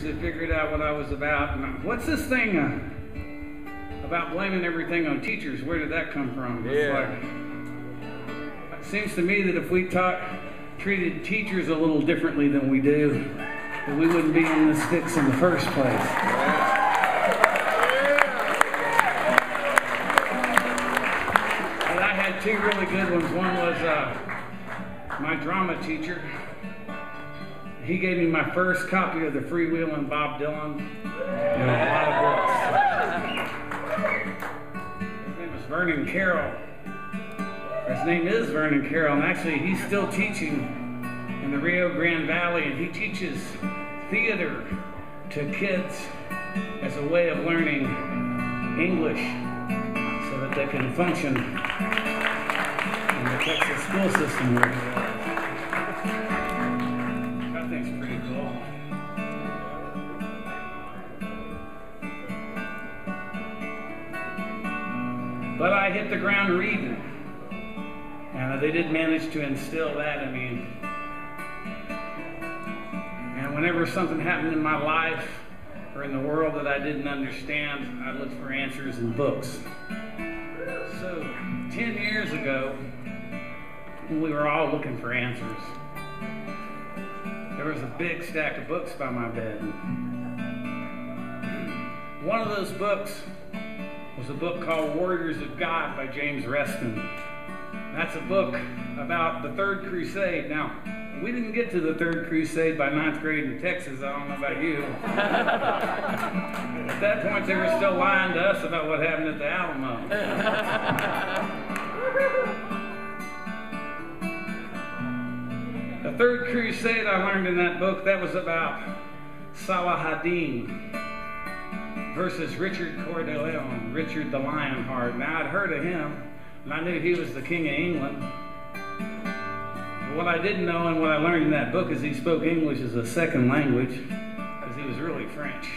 I figured out what I was about. And what's this thing about blaming everything on teachers? Where did that come from? Yeah. It seems to me that if we treated teachers a little differently than we do, that we wouldn't be in this fix in the first place. And I had two really good ones. One was my drama teacher. He gave me my first copy of the Freewheelin' Bob Dylan and a lot of books. His name was Vernon Carroll. His name is Vernon Carroll, and actually he's still teaching in the Rio Grande Valley, and he teaches theater to kids as a way of learning English so that they can function in the Texas school system. That thing's pretty cool. But I hit the ground reading. And they did manage to instill that in me. And whenever something happened in my life or in the world that I didn't understand, I looked for answers in books. So 10 years ago, we were all looking for answers. There was a big stack of books by my bed. One of those books was a book called Warriors of God by James Reston. That's a book about the Third Crusade. Now, we didn't get to the Third Crusade by 9th grade in Texas. I don't know about you. At that point, they were still lying to us about what happened at the Alamo. The Third Crusade, I learned in that book, that was about Salah ad-Din versus Richard Coeur de Lion, Richard the Lionheart. Now, I'd heard of him. And I knew he was the King of England. But what I didn't know and what I learned in that book is he spoke English as a second language because he was really French.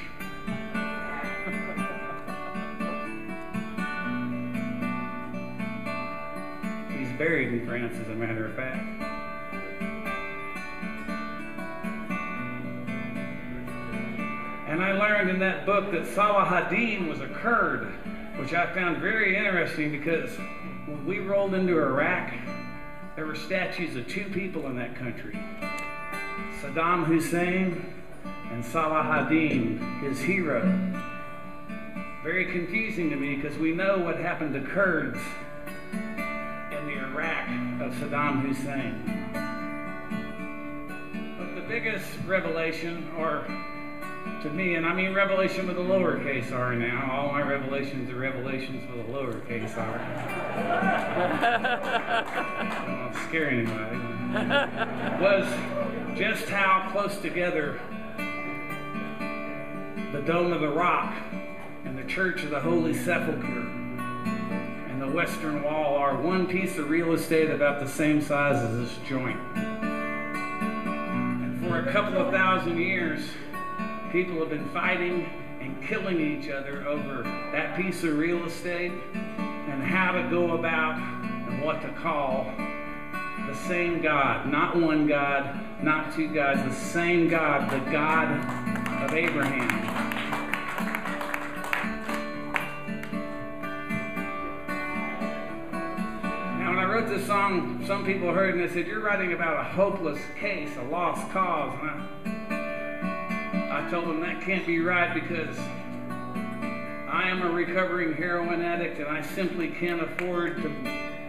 He's buried in France, as a matter of fact. And I learned in that book that Salah ad-Din was a Kurd, which I found very interesting because when we rolled into Iraq, there were statues of two people in that country. Saddam Hussein and Salah ad-Din, his hero. Very confusing to me because we know what happened to Kurds in the Iraq of Saddam Hussein. But the biggest revelation, or to me, and I mean revelation with a lowercase r now. All my revelations are revelations with a lowercase r. I don't want to scare anybody. Was just how close together the Dome of the Rock and the Church of the Holy Sepulchre and the Western Wall are one piece of real estate about the same size as this joint. And for a couple of thousand years, people have been fighting and killing each other over that piece of real estate and how to go about and what to call the same God. Not one God, not two gods, the same God, the God of Abraham. Now, when I wrote this song, some people heard it and they said, "You're writing about a hopeless case, a lost cause." And I told them that can't be right because I am a recovering heroin addict and I simply can't afford to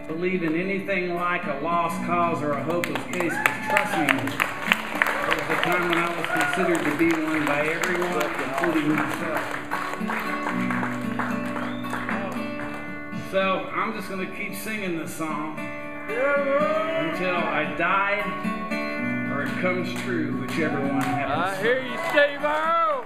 believe in anything like a lost cause or a hopeless case. Because trust me, there was a time when I was considered to be one by everyone, including myself. So I'm just going to keep singing this song until I die or it comes true, whichever one happens. I hear you, Steve-O!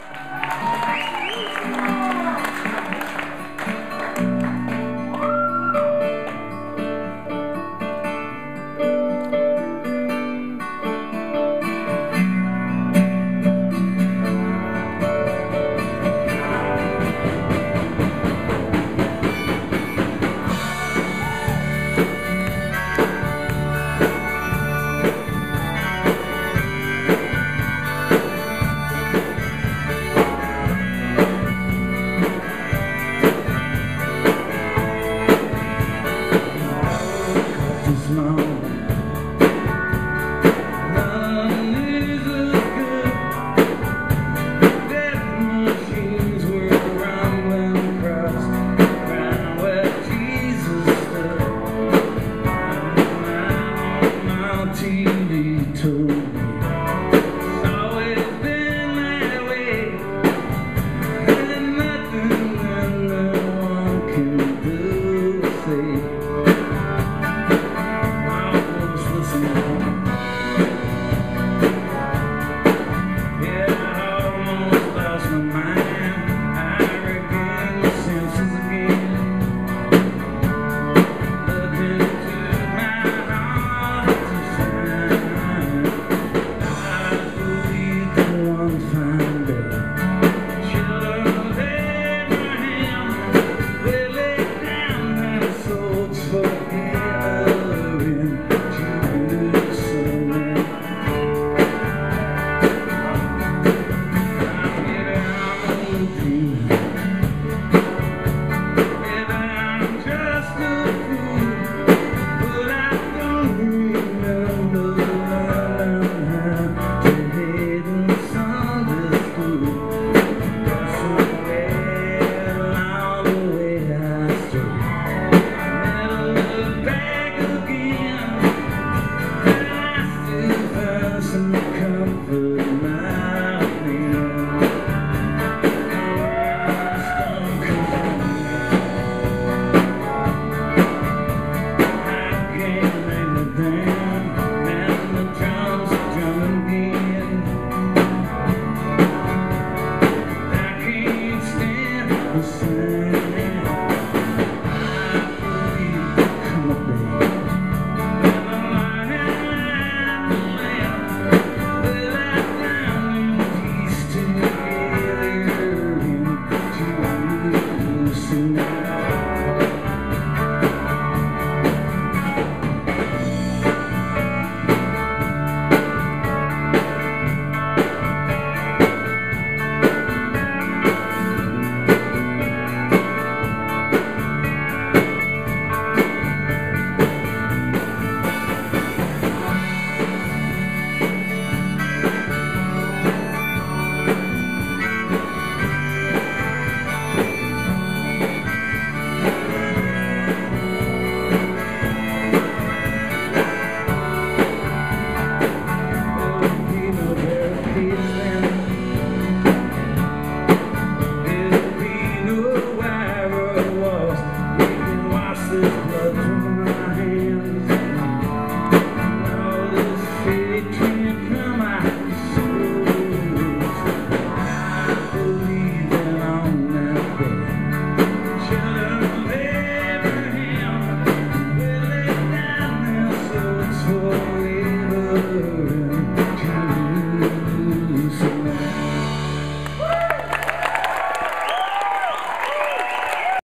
you.